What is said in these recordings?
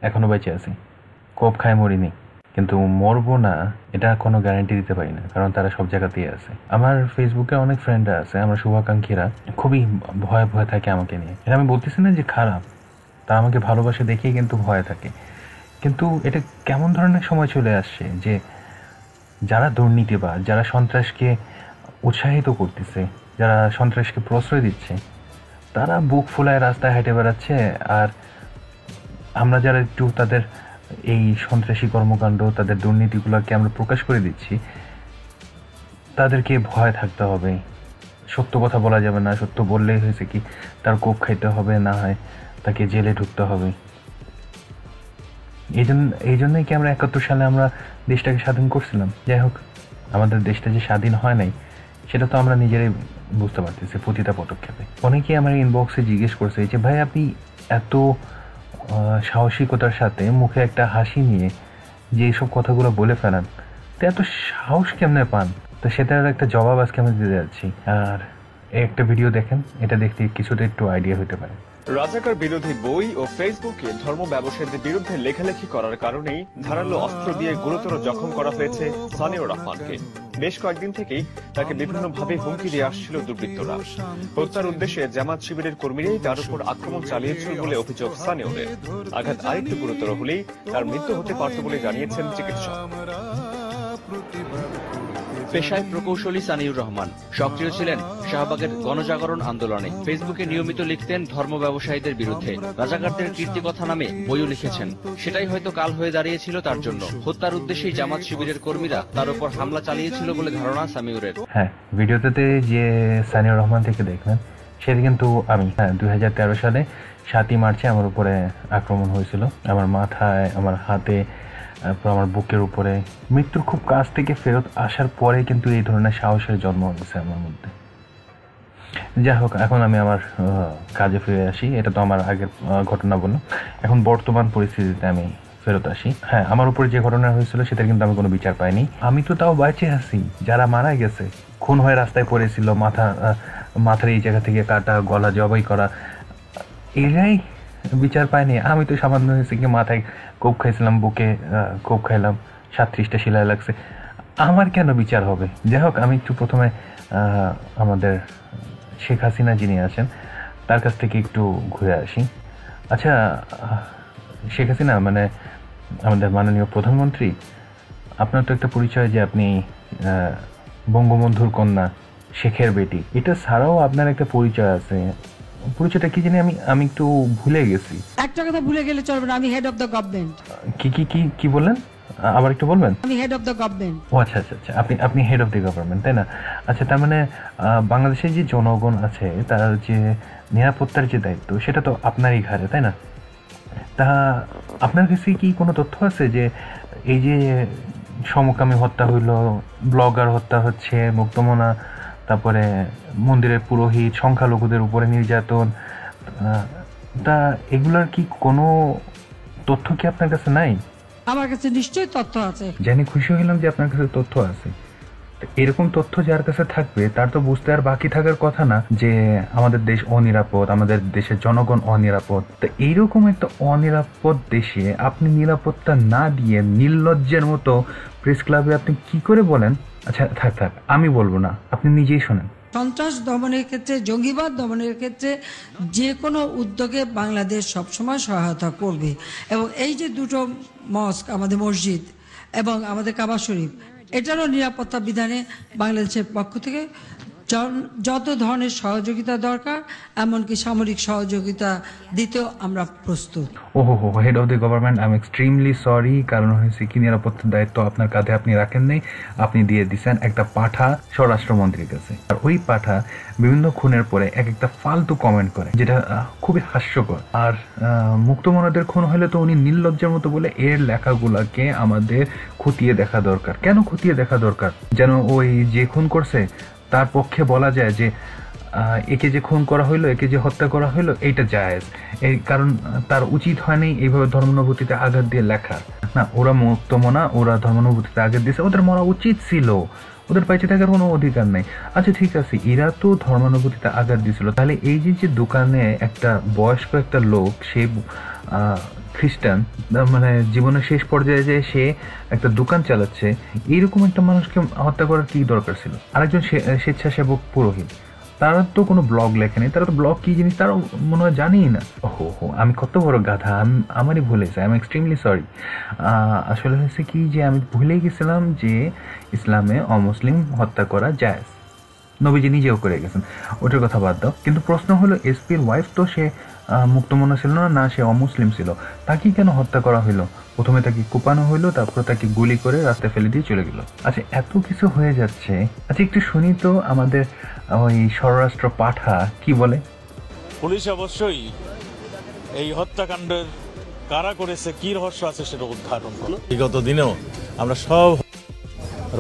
এখনো বেঁচে আছি, কোপ খায় মরিনি, কিন্তু মরবো না এটা কোনো গ্যারান্টি দিতে পারি না, কারণ তারা সব জায়গাতেই আছে। আমার ফেসবুকে অনেক ফ্রেন্ডরা আছে, আমার শুভাকাঙ্ক্ষীরা খুবই ভয়ে ভয়ে থাকে আমাকে নিয়ে। এটা আমি বলতেছি না যে খারাপ, তারা আমাকে ভালোবাসে দেখেই কিন্তু ভয় থাকে। কিন্তু এটা কেমন ধরনের সময় চলে আসছে যে যারা দুর্নীতিবাজ, যারা সন্ত্রাসকে উৎসাহিত করতেছে, যারা সন্ত্রাসকে প্রশ্রয় দিচ্ছে, তারা বুক ফুলায় রাস্তায় হেঁটে বেড়াচ্ছে। আর আমরা যারা একটু তাদের এই সন্ত্রাসী কর্মকাণ্ড, তাদের দুর্নীতিগুলোকে আমরা প্রকাশ করে দিচ্ছি, তাদেরকে ভয় থাকতে হবে, সত্য কথা বলা যাবে না, সত্য বললেই হয়েছে কি তার কোপ খাইতে হবে, না হয় তাকে জেলে ঢুকতে হবে। এই জন্যই কি আমরা 71 সালে আমরা দেশটাকে স্বাধীন করছিলাম। যাই হোক, আমাদের দেশটা যে স্বাধীন হয় নাই সেটা তো আমরা নিজেরাই বুঝতে পারতেছি প্রতিটা পদক্ষেপে। অনেকেই আমার ইনবক্সে জিজ্ঞেস করছে যে ভাই আপনি এত সাহসিকতার সাথে মুখে একটা হাসি নিয়ে যে এইসব কথাগুলো বলে ফেলেন, তো এত সাহস কেমনে পান? তো সেটার একটা জবাব আজকে আমি দিতে যাচ্ছি। আর একটা ভিডিও দেখেন, এটা দেখতে কিছুটা একটু আইডিয়া হতে পারে। রাজাকার বিরোধী বই ও ফেসবুকে ধর্ম ব্যবসায়ীদের বিরুদ্ধে লেখালেখি করার কারণেই ধারালো অস্ত্র দিয়ে গুরুতর জখম করা হয়েছে সানিউর রহমানকে। বেশ কয়েকদিন থেকেই তাকে বিভিন্নভাবে হুমকি দিয়ে আসছিল দুর্বৃত্তরা। হত্যার উদ্দেশ্যে জামাত শিবিরের কর্মীরাই তার উপর আক্রমণ চালিয়েছিল বলে অভিযোগ সানিউরের। আঘাত আরেকটু গুরুতর হলেই তার মৃত্যু হতে পারত বলে জানিয়েছেন চিকিৎসক। পেশায় প্রকৌশলী সানিউর রহমান সক্রিয় ছিলেন শাহবাগের গণজাগরণ আন্দোলনে। ফেসবুকে নিয়মিত লিখতেন ধর্ম ব্যবসায়ীদের বিরুদ্ধে, রাজাকারদের কীর্তিকথা নামে বইও লিখেছেন। সেটাই হয়তো কাল হয়ে দাঁড়িয়েছিল তার জন্য। হত্যার উদ্দেশ্যেই জামাত শিবিরের কর্মীরা তার উপর হামলা চালিয়েছিল বলে ধারণা সামিউরের। হ্যাঁ, ভিডিওতে যে সানিউর রহমান থেকে দেখলেন সেটা কিন্তু আমি। 2013 সালে 7ই মার্চে আমার উপরে আক্রমণ হয়েছিল, আমার মাথায়, আমার হাতে, আমার বুকের উপরে। মৃত্যুর খুব কাছ থেকে ফেরত আসার পরে কিন্তু এই ধরনের সাহসের জন্ম হয়েছে আমার মধ্যে। যাই হোক, এখন আমি আমার কাজে ফিরে আসি। এটা তো আমার আগের ঘটনা বললাম, এখন বর্তমান পরিস্থিতিতে আমি ফেরত আসি। হ্যাঁ, আমার উপরে যে ঘটনা হয়েছিল সেটার কিন্তু আমি কোনো বিচার পাইনি। আমি তো তাও বেঁচে আছি। যারা মারা গেছে, খুন হয়ে রাস্তায় পড়েছিল, মাথার এই জায়গা থেকে কাটা, গলা জবাই করা, এরাই বিচার পায়নি। আমি তো সামান্য হয়েছে কি মাথায় কোপ খাইছিলাম, বুকে কোপ খাইলাম, 37টা শিলায় লাগছে, আমার কেন বিচার হবে? যাই হোক, আমি একটু প্রথমে আমাদের শেখ হাসিনা যিনি আছেন তার কাছ থেকে একটু ঘুরে আসি। আচ্ছা, শেখ হাসিনা মানে আমাদের মাননীয় প্রধানমন্ত্রী, আপনার তো একটা পরিচয় যে আপনি বঙ্গবন্ধুর কন্যা, শেখের বেটি। এটা ছাড়াও আপনার একটা পরিচয় আছে। পরিচয়টা কি জানি আমি একটু ভুলে গেছি। একটা কথা ভুলে গেলে চলবে না, আমি হেড অফ দ্য গভর্নমেন্ট। কি বললেন? আবার একটু বলবেন? আমি হেড অফ দ্য গভর্নমেন্ট। ও আচ্ছা, আপনি হেড অফ দি গভর্নমেন্ট, তাই না? আচ্ছা, তার মানে বাংলাদেশের যে জনগণ আছে তার যে নিরাপত্তার যে দায়িত্ব সেটা তো আপনারই ঘাড়ে, তাই না? তা আপনার কাছে কি কোনো তথ্য আছে যে এই যে সমকামী হত্যা হইল, ব্লগার হত্যা হচ্ছে, মুক্তমনা, তারপরে মন্দিরের পুরোহিত, সংখ্যালঘুদের উপরে নির্যাতন, তা এগুলার কি কোনো তথ্য কি আপনার কাছে নাই? আমার কাছে নিশ্চয়ই তথ্য আছে। জানি খুশি হইলাম যে আপনার কাছে তথ্য আছে। এরকম তথ্য যার কাছে থাকবে তার তো বুঝতে আর বাকি থাকার কথা না যে আমাদের দেশ অনিরাপদ, আমাদের দেশের জনগণ অনিরাপদ। তো এইরকম একটা অনিরাপদ দেশে আপনি নিরাপত্তা না দিয়ে নির্লজ্জের মতো প্রেস ক্লাবে আপনি কি করে বলেন? আচ্ছা থাক, আমি বলবো না, আপনি নিজেই শোনেন। সন্ত্রাস দমনের ক্ষেত্রে, জঙ্গিবাদ দমনের ক্ষেত্রে যে কোনো উদ্যোগে বাংলাদেশ সবসময় সহায়তা করবে। এবং এই যে দুটো মস্ক, আমাদের মসজিদ এবং আমাদের কাবা শরীফ, এটারও নিরাপত্তা বিধানে বাংলাদেশের পক্ষ থেকে যত ধরনের সহযোগিতা দরকার, এমনকি সামরিক সহযোগিতা দিতেও আমরা প্রস্তুত। ওহো, head of the government, I am extremely sorry. কারণ হয়েছে কি, নিরাপত্তার দায়িত্ব আপনার কাঁধে আপনি রাখেন নাই, আপনি দিয়ে দিচ্ছেন একটা পাঠা স্বরাষ্ট্রমন্ত্রীর কাছে। আর ওই পাঠা বিভিন্ন খুনের পরে একটা ফালতু কমেন্ট করে, যেটা খুবই হাস্যকর। আর মুক্তমনাদের খুন হলে তো উনি নির্লজ্জের মতো বলে, এর লেখাগুলাকে আমাদের খতিয়ে দেখা দরকার। কেন খতিয়ে দেখা দরকার? যেন ওই যে খুন করছে তার পক্ষে বলা যায় যে একে যে খুন করা হইলো, একে যে হত্যা করা হইলো, এইটা জায়েজ। এই কারণ তার উচিত হয়নি এইভাবে ধর্মানুভূতিতে আঘাত দিয়ে লেখা। না, ওরা মুক্তমনা, ওরা ধর্মানুভূতিতে আঘাত দিয়েছে, ওদের মরা উচিত ছিল, ওদের বেঁচে থাকার কোনো অধিকার নেই। আচ্ছা ঠিক আছে, এরা তো ধর্মানুভূতিতে আঘাত দিয়েছিল, তাহলে এই যে দোকানে একটা বয়স্ক একটা লোক, সে খ্রিস্টান, মানে জীবনের শেষ পর্যায়ে যে সে একটা দোকান চালাচ্ছে, এইরকম একটা মানুষকে হত্যা করার কি দরকার ছিল? আরেকজন স্বেচ্ছাসেবক পুরোহিত, তারা তো কোনো ব্লগ লেখেনি, তারা তো ব্লগ কি জিনিস তারা মনে হয় জানেই না। হো আমি কত বড় গাধা, আমারই ভুল হয়েছে, আই এম এক্সট্রিমলি সরি। আসলে হয়েছে কি যে আমি ভুলেই গেছিলাম যে ইসলামে অমুসলিম হত্যা করা জায়েজ, নবীজি নিজেও করে গেছেন, ওটার কথা বাদ দাও। কিন্তু প্রশ্ন হলো এসপির ওয়াইফ তো সে মুক্তমনা ছিল না, সে অমুসলিম ছিল, তাকে কেন হত্যা করা হইলো? প্রথমে তাকে কুপানো হইলো, তারপর তাকে গুলি করে রাস্তায় ফেলে দিয়ে চলে গেল। আচ্ছা, এত কিছু হয়ে যাচ্ছে, আচ্ছা একটু শুনি তো আমাদের ওই স্বরাষ্ট্র পাঠা কি বলে। পুলিশ অবশ্যই এই হত্যাকাণ্ডের কারা করেছে, কি রহস্য আছে সেটা উদ্ঘাটন করলো। বিগত দিনেও আমরা সব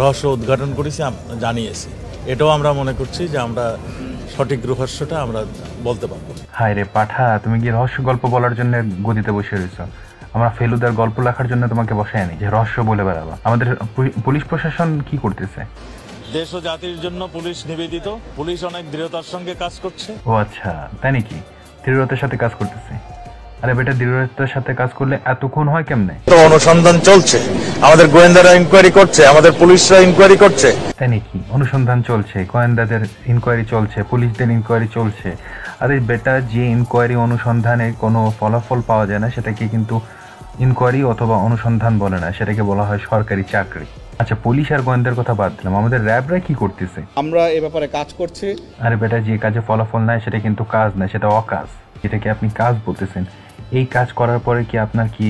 রহস্য উদ্ঘাটন করেছি, জানিয়েছি। এটাও আমরা মনে করছি যে আমরা সঠিক রহস্যটা আমরা বলতে পারবো। হায় রে পাঠা, তুমি কি রহস্য গল্প বলার জন্য গদিতে বসে রয়েছো? আমরা ফেলুদার গল্প লেখার জন্য তোমাকে বসায় নি যে রহস্য বলে বেড়াবা। আমাদের পুলিশ প্রশাসন কি করতেছে? দেশ ও জাতির জন্য পুলিশ নিবেদিত, পুলিশ অনেক দৃঢ়তার সঙ্গে কাজ করছে। ও আচ্ছা, তাই নাকি? দৃঢ়তার সাথে কাজ করতেছে? আরে বেটা, দৃঢ়তার সাথে কাজ করলে এতক্ষণ হয় কেমনে? তো অনুসন্ধান চলছে, আমাদের গোয়েন্দারা ইনকোয়ারি করছে, আমাদের পুলিশরা ইনকোয়ারি করছে। তাই নাকি? অনুসন্ধান চলছে, গোয়েন্দাদের ইনকোয়ারি চলছে, পুলিশদের ইনকোয়ারি চলছে। আরে বেটা, যে ইনকোয়ারি অনুসন্ধানে কোনো ফলাফল পাওয়া যায় না সেটাকে কিন্তু ইনকোয়ারি অথবা অনুসন্ধান বলে না, সেটাকে বলা হয় সরকারি চাকরি। আচ্ছা, পুলিশ আর গোয়েন্দার কথা বাদ দিলাম, আমাদের র্যাবরা কি করতেছে? আমরা এ ব্যাপারে কাজ করছি। আরে বেটা, যে কাজে ফলাফল নাই সেটা কিন্তু কাজ না, সেটা অকাজ। এটাকে আপনি কাজ বলতেছেন। এই কাজ করার পরে কি আপনার কি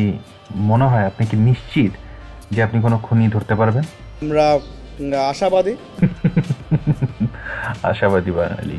মনে হয়, আপনি কি নিশ্চিত যে আপনি কোনো খুনি ধরতে পারবেন? আমরা আশাবাদী। আশাবাদী বাঙালি।